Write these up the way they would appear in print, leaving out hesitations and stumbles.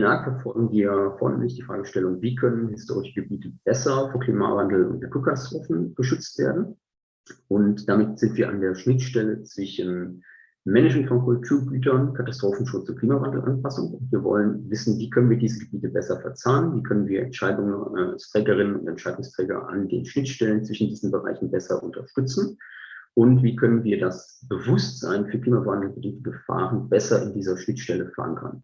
Innerhalb verfolgen wir vornehmlich die Fragestellung, wie können historische Gebiete besser vor Klimawandel und Naturkatastrophen geschützt werden? Und damit sind wir an der Schnittstelle zwischen Management von Kulturgütern, Katastrophenschutz und Klimawandelanpassung. Wir wollen wissen, wie können wir diese Gebiete besser verzahnen, wie können wir Entscheidungsträgerinnen und Entscheidungsträger an den Schnittstellen zwischen diesen Bereichen besser unterstützen und wie können wir das Bewusstsein für klimawandelbedingte Gefahren besser in dieser Schnittstelle verankern.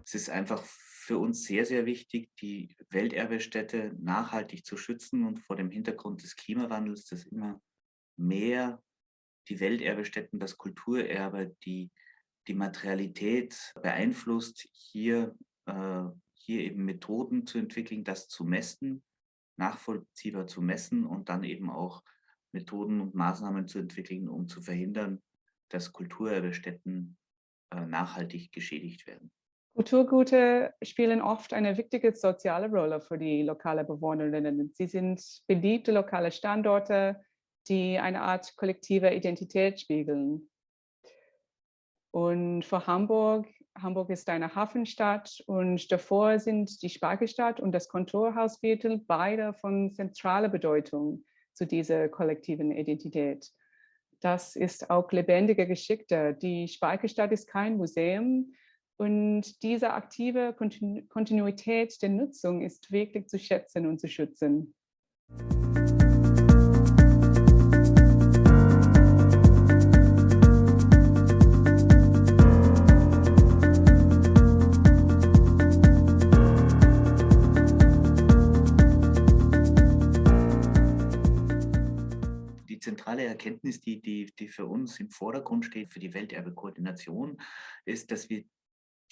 Es ist einfach für uns sehr, sehr wichtig, die Welterbestätte nachhaltig zu schützen und vor dem Hintergrund des Klimawandels, dass immer mehr die Welterbestätten, das Kulturerbe, die Materialität beeinflusst, hier eben Methoden zu entwickeln, das zu messen, nachvollziehbar zu messen und dann eben auch Methoden und Maßnahmen zu entwickeln, um zu verhindern, dass Kulturerbestätten nachhaltig geschädigt werden. Kulturgüter spielen oft eine wichtige soziale Rolle für die lokalen Bewohnerinnen. Sie sind beliebte lokale Standorte, die eine Art kollektive Identität spiegeln. Und für Hamburg ist eine Hafenstadt und davor sind die Speicherstadt und das Kontorhausviertel beide von zentraler Bedeutung zu dieser kollektiven Identität. Das ist auch lebendige Geschichte. Die Speicherstadt ist kein Museum und diese aktive Kontinuität der Nutzung ist wirklich zu schätzen und zu schützen. Die zentrale Erkenntnis, die für uns im Vordergrund steht, für die Welterbe-Koordination, ist, dass wir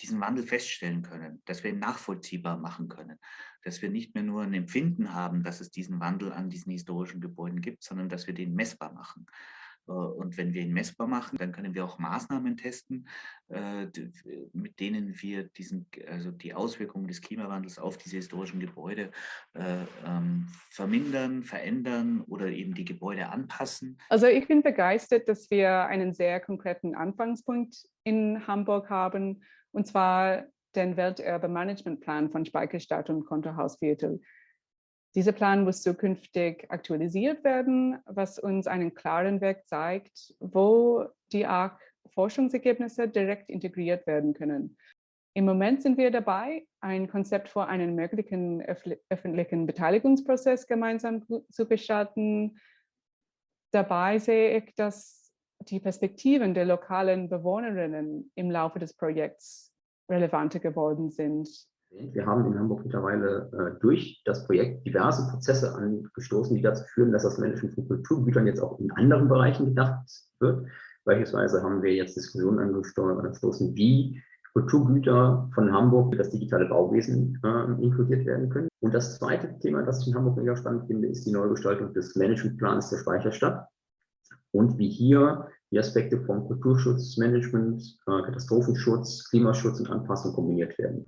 diesen Wandel feststellen können, dass wir ihn nachvollziehbar machen können, dass wir nicht mehr nur ein Empfinden haben, dass es diesen Wandel an diesen historischen Gebäuden gibt, sondern dass wir den messbar machen. Und wenn wir ihn messbar machen, dann können wir auch Maßnahmen testen, mit denen wir die Auswirkungen des Klimawandels auf diese historischen Gebäude vermindern, verändern oder eben die Gebäude anpassen. Also ich bin begeistert, dass wir einen sehr konkreten Anfangspunkt in Hamburg haben, und zwar den Welterbe-Managementplan von Speicherstadt und Kontorhausviertel. Dieser Plan muss zukünftig aktualisiert werden, was uns einen klaren Weg zeigt, wo die Forschungsergebnisse direkt integriert werden können. Im Moment sind wir dabei, ein Konzept für einen möglichen öffentlichen Beteiligungsprozess gemeinsam zu gestalten. Dabei sehe ich, dass die Perspektiven der lokalen Bewohnerinnen im Laufe des Projekts relevanter geworden sind. Wir haben in Hamburg mittlerweile durch das Projekt diverse Prozesse angestoßen, die dazu führen, dass das Management von Kulturgütern jetzt auch in anderen Bereichen gedacht wird. Beispielsweise haben wir jetzt Diskussionen angestoßen, wie Kulturgüter von Hamburg für das digitale Bauwesen inkludiert werden können. Und das zweite Thema, das ich in Hamburg mega spannend finde, ist die Neugestaltung des Managementplans der Speicherstadt und wie hier die Aspekte von Kulturschutzmanagement, Katastrophenschutz, Klimaschutz und Anpassung kombiniert werden.